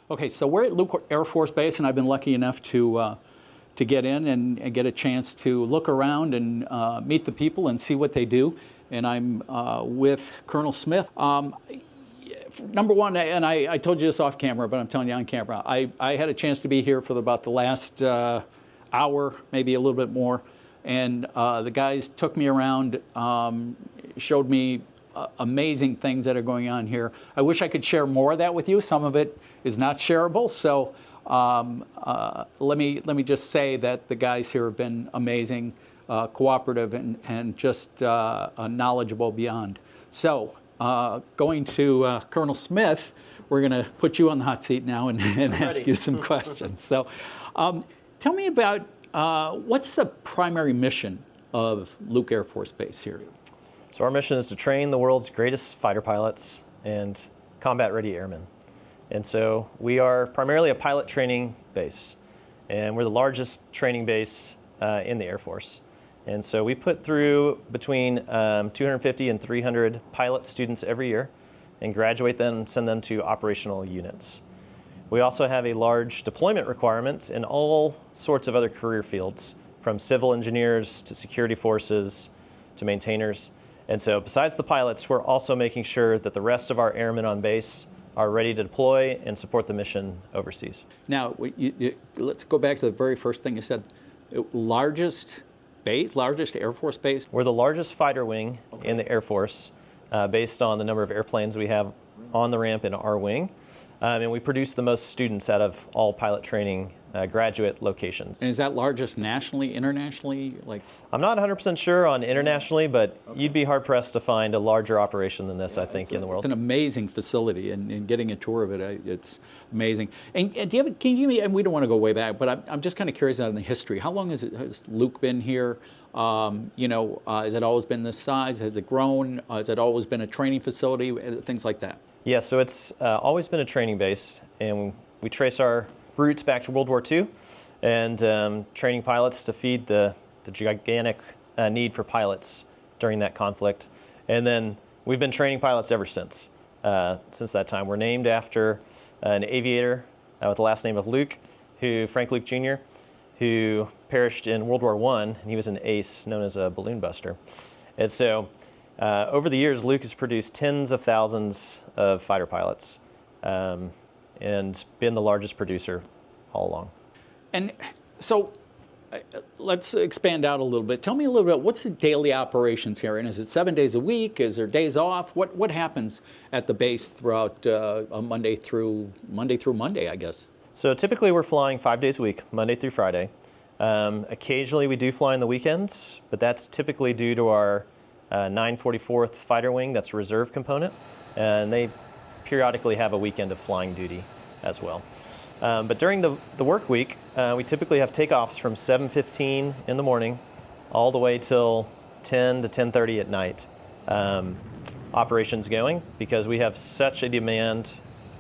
Okay, so we're at Luke Air Force Base, and I've been lucky enough to get in and get a chance to look around and meet the people and see what they do. And I'm with Colonel Smith. Number one, and I told you this off camera, but I'm telling you on camera, I had a chance to be here for about the last hour, maybe a little bit more, and the guys took me around, showed me amazing things that are going on here. I wish I could share more of that with you. Some of it is not shareable, so let me just say that the guys here have been amazing, cooperative, and just knowledgeable beyond. So going to Colonel Smith, we're going to put you on the hot seat now and ask you some questions. So tell me about what's the primary mission of Luke Air Force Base here? So our mission is to train the world's greatest fighter pilots and combat-ready airmen. And so we are primarily a pilot training base, and we're the largest training base in the Air Force. And so we put through between 250 and 300 pilot students every year and graduate them and send them to operational units. We also have a large deployment requirement in all sorts of other career fields, from civil engineers to security forces to maintainers. And so besides the pilots, we're also making sure that the rest of our airmen on base are ready to deploy and support the mission overseas. Now, let's go back to the very first thing you said. Largest Air Force base? We're the largest fighter wing in the Air Force based on the number of airplanes we have on the ramp in our wing. And we produce the most students out of all pilot training graduate locations. And is that largest nationally, internationally? I'm not 100% sure on internationally, but you'd be hard-pressed to find a larger operation than this, I think, in the world. It's an amazing facility, and getting a tour of it, it's amazing. And can you give me, and we don't want to go way back, but I'm just kind of curious on the history. How long has Luke been here? Has it always been this size? Has it grown? Has it always been a training facility? Things like that. Yeah, so it's always been a training base, and we trace our roots back to World War II and training pilots to feed the gigantic need for pilots during that conflict. And then we've been training pilots ever since that time. We're named after an aviator with the last name of Luke, Frank Luke Jr., who perished in World War I, and he was an ace known as a balloon buster. And so over the years, Luke has produced tens of thousands of fighter pilots and been the largest producer all along. And so let's expand out a little bit. Tell me a little bit, what's the daily operations here? And is it 7 days a week? Is there days off? What happens at the base throughout Monday through Monday, I guess? So typically we're flying 5 days a week, Monday through Friday. Occasionally we do fly on the weekends, but that's typically due to our 944th Fighter Wing, that's a reserve component, and they periodically have a weekend of flying duty as well. But during the work week, we typically have takeoffs from 7:15 in the morning all the way till 10 to 10:30 at night. Operations going because we have such a demand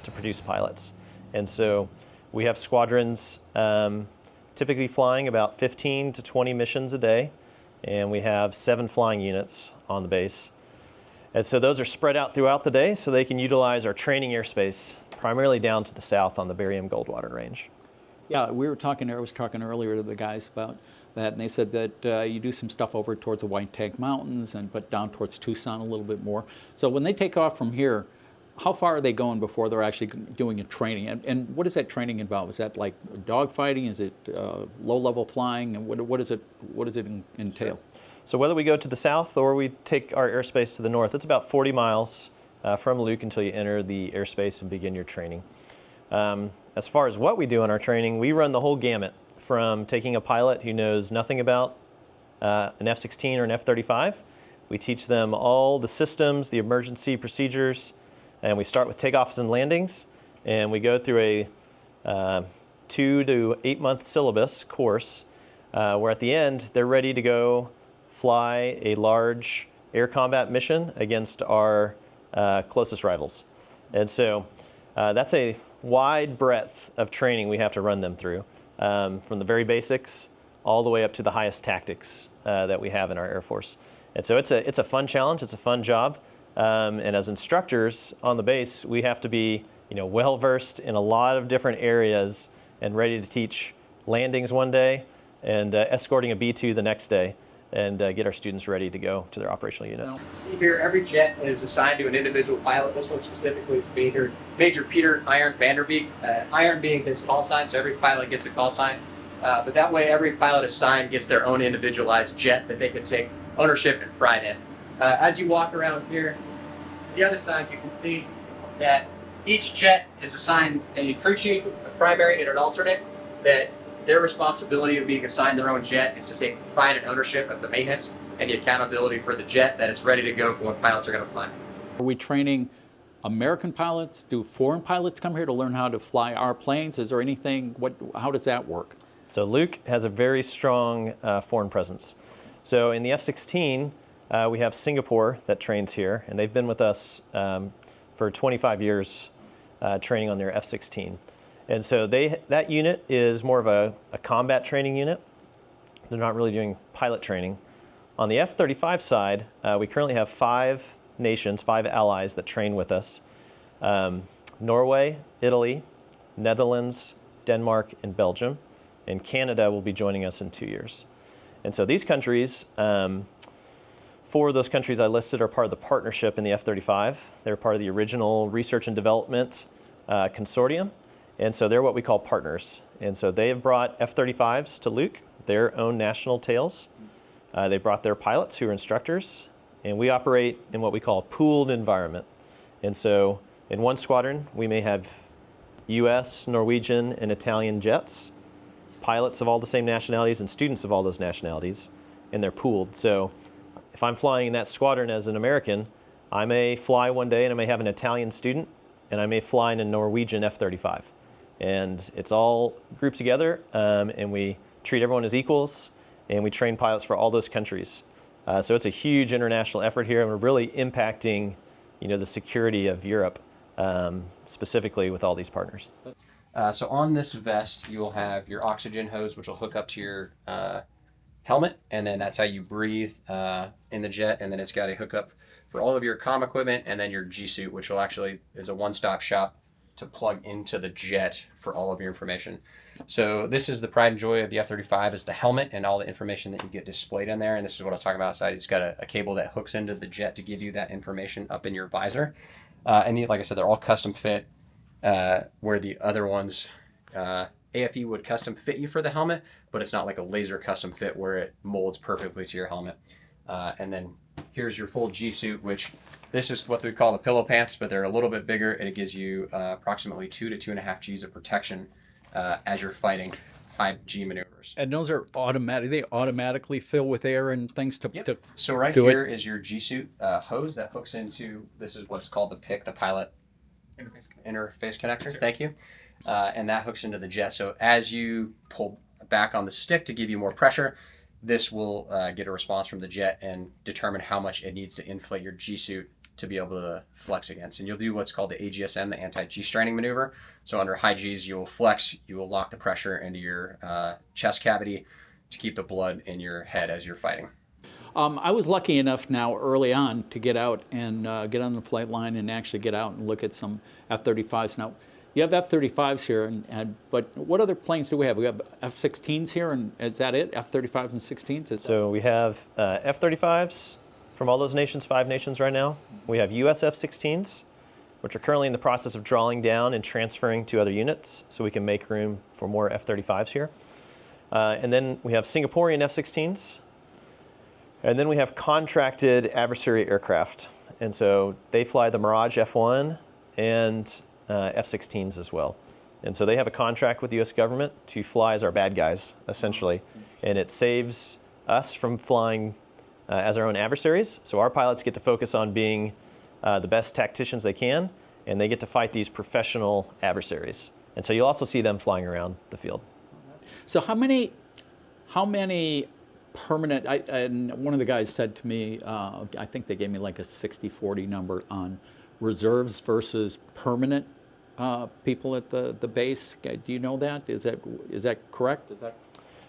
to produce pilots. And so we have squadrons typically flying about 15 to 20 missions a day, and we have 7 flying units on the base. And so those are spread out throughout the day so they can utilize our training airspace primarily down to the south on the Barium Goldwater Range. Yeah, I was talking earlier to the guys about that, and they said that you do some stuff over towards the White Tank Mountains, but down towards Tucson a little bit more. So when they take off from here, how far are they going before they're actually doing a training? And what does that training involve? Is that like dogfighting? Is it low-level flying? And what does it entail? Sure. So whether we go to the south or we take our airspace to the north, it's about 40 miles from Luke until you enter the airspace and begin your training. As far as what we do in our training, we run the whole gamut from taking a pilot who knows nothing about an F-16 or an F-35. We teach them all the systems, the emergency procedures, and we start with takeoffs and landings, and we go through a 2 to 8 month syllabus course where at the end they're ready to go fly a large air combat mission against our closest rivals. And so that's a wide breadth of training we have to run them through, from the very basics all the way up to the highest tactics that we have in our Air Force. And so it's a fun challenge, it's a fun job, and as instructors on the base, we have to be well versed in a lot of different areas and ready to teach landings one day and escorting a B-2 the next day, and get our students ready to go to their operational units. See here, every jet is assigned to an individual pilot. This one specifically to Major Peter Iron Vanderbeek. Iron being his call sign, so every pilot gets a call sign. But that way, every pilot assigned gets their own individualized jet that they can take ownership and pride in. As you walk around here, the other side, you can see that each jet is assigned a crew chief, a primary, and an alternate. That their responsibility of being assigned their own jet is to take pride and ownership of the maintenance and the accountability for the jet, that it's ready to go for when pilots are going to fly. Are we training American pilots? Do foreign pilots come here to learn how to fly our planes? Is there anything, how does that work? So Luke has a very strong foreign presence. So in the F-16, we have Singapore that trains here, and they've been with us for 25 years training on their F-16. And so that unit is more of a combat training unit. They're not really doing pilot training. On the F-35 side, we currently have 5 nations, 5 allies that train with us. Norway, Italy, Netherlands, Denmark, and Belgium. And Canada will be joining us in 2 years. And so these countries, 4 of those countries I listed are part of the partnership in the F-35. They're part of the original research and development consortium. And so they're what we call partners. And so they have brought F-35s to Luke, their own national tails. They brought their pilots who are instructors. And we operate in what we call a pooled environment. And so in one squadron, we may have US, Norwegian, and Italian jets, pilots of all the same nationalities and students of all those nationalities, and they're pooled. So if I'm flying in that squadron as an American, I may fly one day and I may have an Italian student, and I may fly in a Norwegian F-35. And it's all grouped together, and we treat everyone as equals, and we train pilots for all those countries. So it's a huge international effort here, and we're really impacting, the security of Europe, specifically with all these partners. So on this vest, you'll have your oxygen hose, which will hook up to your helmet, and then that's how you breathe in the jet. And then it's got a hookup for all of your comm equipment, and then your G suit, which will actually is a one-stop shop to plug into the jet for all of your information. So this is the pride and joy of the F-35, is the helmet and all the information that you get displayed in there. And this is what I was talking about outside. It's got a cable that hooks into the jet to give you that information up in your visor. And like I said, they're all custom fit. Where the other ones, AFE would custom fit you for the helmet, but it's not like a laser custom fit where it molds perfectly to your helmet. And then here's your full G suit, which this is what we call the pillow pants, but they're a little bit bigger, and it gives you approximately 2 to 2.5 Gs of protection as you're fighting high G maneuvers. And those are automatic. They automatically fill with air and things to. Yep. to So right here is your G suit hose that hooks into. This is what's called the PIC, the pilot interface connector. Thank you. And that hooks into the jet. So as you pull back on the stick to give you more pressure, this will get a response from the jet and determine how much it needs to inflate your G suit to be able to flex against. And you'll do what's called the AGSM, the anti-G straining maneuver. So under high Gs, you will flex, you will lock the pressure into your chest cavity to keep the blood in your head as you're fighting. I was lucky enough now early on to get out and get on the flight line and actually get out and look at some F-35s. Now, you have F-35s here, but what other planes do we have? We have F-16s here, and is that it? F-35s and 16s? So we have F-35s from all those nations, 5 nations right now. We have US F-16s, which are currently in the process of drawing down and transferring to other units so we can make room for more F-35s here. And then we have Singaporean F-16s. And then we have contracted adversary aircraft. And so they fly the Mirage F-1 and F-16s as well. And so they have a contract with the US government to fly as our bad guys, essentially. And it saves us from flying as our own adversaries. So our pilots get to focus on being the best tacticians they can, and they get to fight these professional adversaries. And so you'll also see them flying around the field. So how many permanent, and one of the guys said to me, I think they gave me like a 60-40 number on reserves versus permanent people at the base. Do you know that? Is that correct?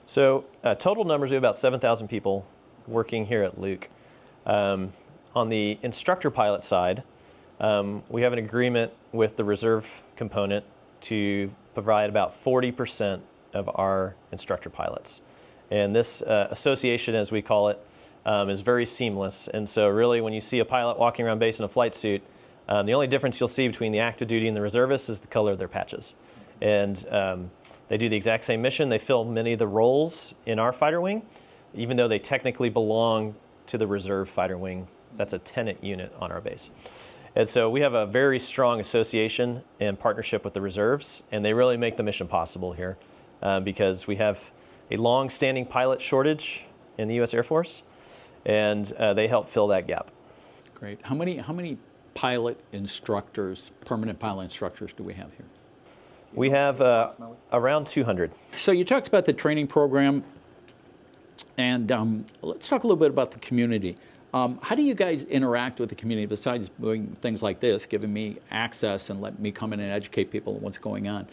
So total numbers, we have about 7,000 people working here at Luke. On the instructor pilot side, we have an agreement with the reserve component to provide about 40% of our instructor pilots. And this association, as we call it, is very seamless. And so really when you see a pilot walking around base in a flight suit, the only difference you'll see between the active duty and the reservists is the color of their patches. And they do the exact same mission. They fill many of the roles in our fighter wing, even though they technically belong to the reserve fighter wing. That's a tenant unit on our base. And so we have a very strong association and partnership with the reserves, and they really make the mission possible here because we have a long-standing pilot shortage in the U.S. Air Force, and they help fill that gap. Great. How many pilot instructors, permanent pilot instructors, do we have here? We have around 200. So you talked about the training program, and let's talk a little bit about the community. How do you guys interact with the community besides doing things like this, giving me access and letting me come in and educate people on what's going on?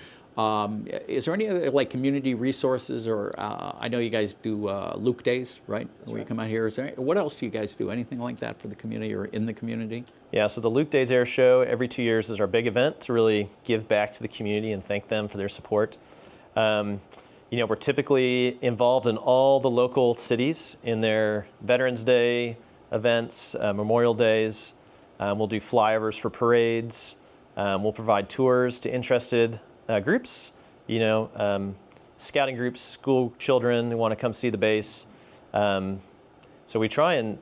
Is there any other like community resources, or I know you guys do Luke Days, right? Where you come out here. Is there what else do you guys do? Anything like that for the community or in the community? Yeah, so the Luke Days Air Show every 2 years is our big event to really give back to the community and thank them for their support. We're typically involved in all the local cities in their Veterans Day events, Memorial Days. We'll do flyovers for parades. We'll provide tours to interested groups, scouting groups, school children who want to come see the base. So we try and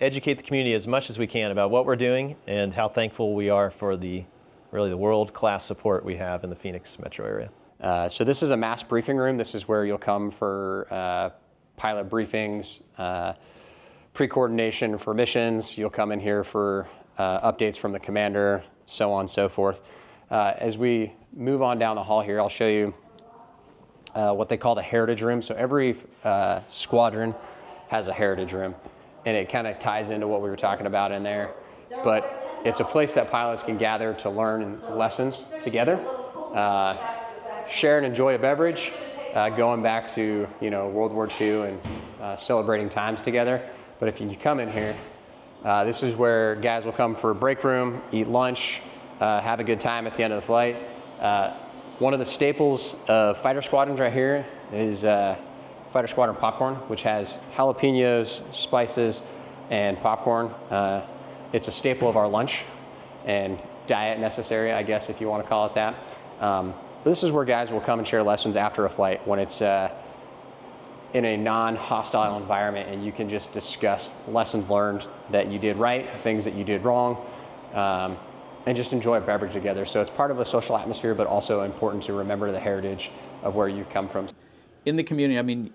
educate the community as much as we can about what we're doing and how thankful we are for the world-class support we have in the Phoenix metro area. So this is a mass briefing room. This is where you'll come for pilot briefings, pre-coordination for missions. You'll come in here for updates from the commander, so on and so forth. As we move on down the hall here, I'll show you what they call the heritage room. So every squadron has a heritage room, and it kind of ties into what we were talking about in there. But it's a place that pilots can gather to learn lessons together, share and enjoy a beverage, going back to World War II and celebrating times together. But if you come in here, this is where guys will come for a break room, eat lunch, have a good time at the end of the flight. One of the staples of fighter squadrons right here is Fighter Squadron popcorn, which has jalapenos, spices, and popcorn. It's a staple of our lunch and diet necessary, I guess, if you want to call it that. But this is where guys will come and share lessons after a flight when it's in a non-hostile environment, and you can just discuss lessons learned that you did right, things that you did wrong, and just enjoy a beverage together. So it's part of a social atmosphere, but also important to remember the heritage of where you come from. In the community, I mean,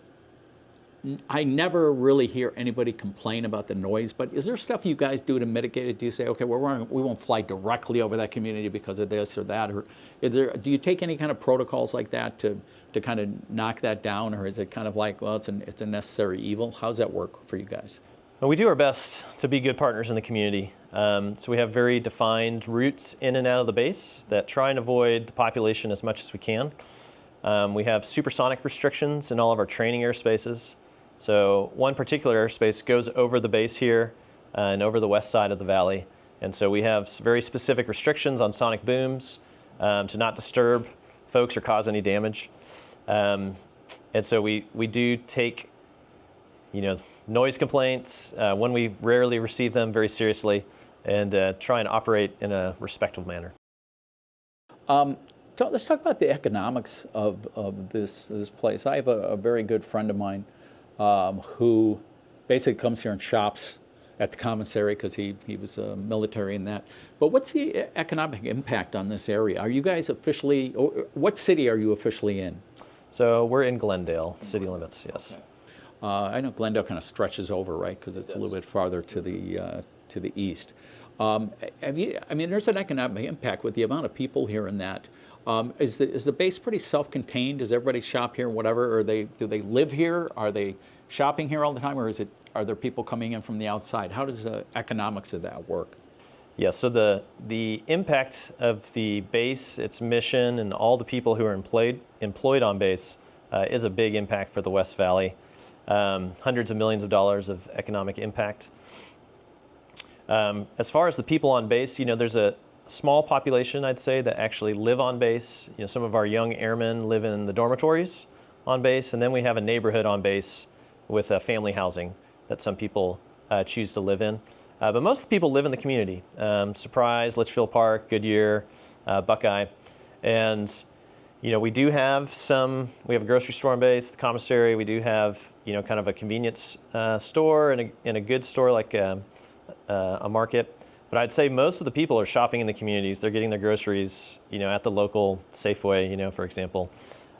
I never really hear anybody complain about the noise, but is there stuff you guys do to mitigate it? Do you say, okay, we won't fly directly over that community because of this or that? Or do you take any kind of protocols like that to kind of knock that down? Or is it kind of like, well, it's a necessary evil? How's that work for you guys? Well, we do our best to be good partners in the community. So we have very defined routes in and out of the base that try and avoid the population as much as we can. We have supersonic restrictions in all of our training airspaces. So one particular airspace goes over the base here and over the west side of the valley. And so we have very specific restrictions on sonic booms to not disturb folks or cause any damage. And so we do take, noise complaints, when we rarely receive them, very seriously, and try and operate in a respectful manner. Let's talk about the economics of this place. I have a very good friend of mine who basically comes here and shops at the commissary because he was military in that. But what's the economic impact on this area? Are you guys officially, what city are you officially in? So we're in Glendale, city limits, yes. Okay. I know Glendale kind of stretches over, right? Because it's a little bit farther to the east. There's an economic impact with the amount of people here in that. Is the base pretty self-contained? Does everybody shop here and whatever? Or do they live here? Are they shopping here all the time? Or are there people coming in from the outside? How does the economics of that work? Yeah, so the impact of the base, its mission, and all the people who are employed on base is a big impact for the West Valley. Hundreds of millions of dollars of economic impact. As far as the people on base, there's a small population, I'd say, that actually live on base. Some of our young airmen live in the dormitories on base, and then we have a neighborhood on base with family housing that some people choose to live in. But most of the people live in the community. Surprise, Litchfield Park, Goodyear, Buckeye. And, we do have we have a grocery store on base, the commissary. We do have, kind of a convenience store and a goods store like a market. But I'd say most of the people are shopping in the communities. They're getting their groceries, at the local Safeway, for example.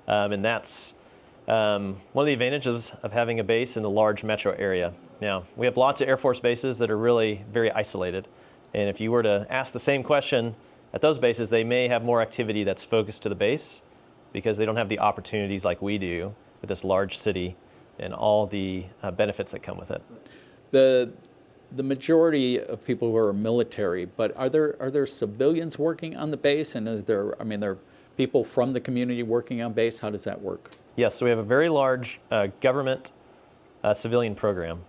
And that's one of the advantages of having a base in the large metro area. Now, we have lots of Air Force bases that are really very isolated. And if you were to ask the same question at those bases, they may have more activity that's focused to the base because they don't have the opportunities like we do with this large city and all the benefits that come with it. The majority of people who are military, but are there civilians working on the base, and there are people from the community working on base? How does that work? Yes, so we have a very large government civilian program.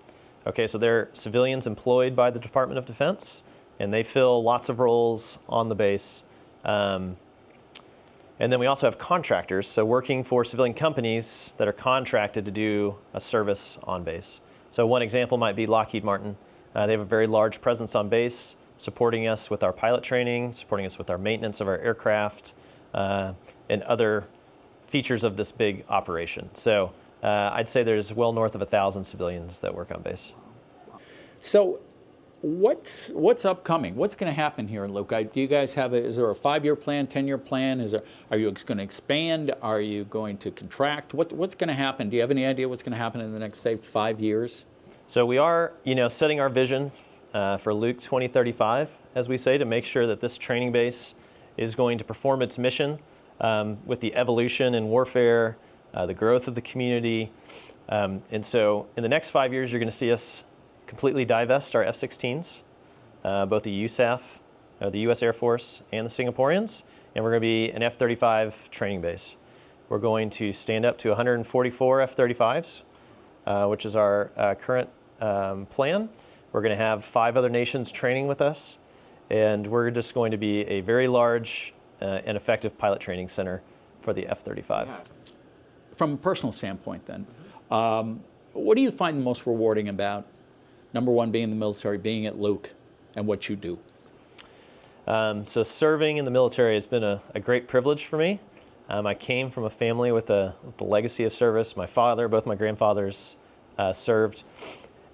Okay, so they're civilians employed by the Department of Defense, and they fill lots of roles on the base. And then we also have contractors, so working for civilian companies that are contracted to do a service on base. So one example might be Lockheed Martin. They have a very large presence on base, supporting us with our pilot training, supporting us with our maintenance of our aircraft, and other features of this big operation. So I'd say there's well north of 1,000 civilians that work on base. So what's upcoming? What's going to happen here in Luke? Do you guys is there a 5-year plan, 10-year plan? Are you going to expand? Are you going to contract? What's going to happen? Do you have any idea what's going to happen in the next, say, 5 years? So we are, setting our vision for Luke 2035, as we say, to make sure that this training base is going to perform its mission with the evolution in warfare, the growth of the community. And so in the next 5 years, you're going to see us completely divest our F-16s, both the USAF, the U.S. Air Force, and the Singaporeans, and we're going to be an F-35 training base. We're going to stand up to 144 F-35s, which is our current plan. We're going to have 5 other nations training with us, and we're just going to be a very large and effective pilot training center for the F-35. From a personal standpoint then, what do you find most rewarding about, number one, being in the military, being at Luke, and what you do? So serving in the military has been a great privilege for me. I came from a family with a legacy of service. My father, both my grandfathers served.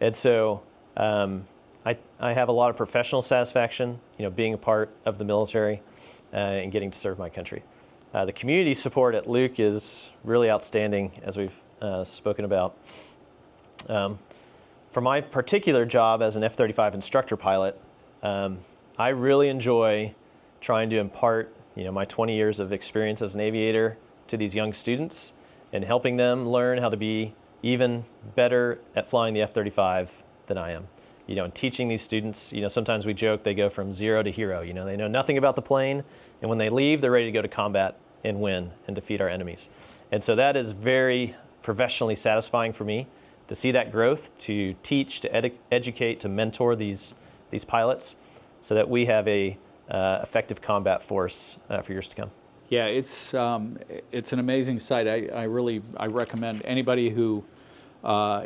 And so I have a lot of professional satisfaction, being a part of the military and getting to serve my country. The community support at Luke is really outstanding, as we've spoken about. For my particular job as an F-35 instructor pilot, I really enjoy trying to impart, my 20 years of experience as an aviator to these young students and helping them learn how to be even better at flying the F-35 than I am. And teaching these students, sometimes we joke they go from zero to hero. They know nothing about the plane, and when they leave, they're ready to go to combat and win and defeat our enemies. And so that is very professionally satisfying for me to see that growth, to teach, to educate, to mentor these pilots so that we have a effective combat force for years to come. Yeah, it's an amazing site. I recommend anybody who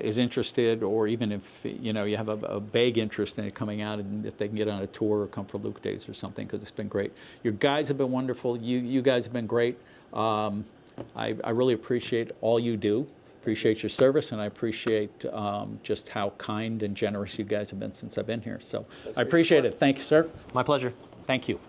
is interested, or even if you have a vague interest in it, coming out, and if they can get on a tour or come for Luke Days or something, because it's been great. Your guys have been wonderful. You guys have been great. I really appreciate all you do. Appreciate your service, and I appreciate just how kind and generous you guys have been since I've been here. So I appreciate it. Thank you, sir. My pleasure. Thank you.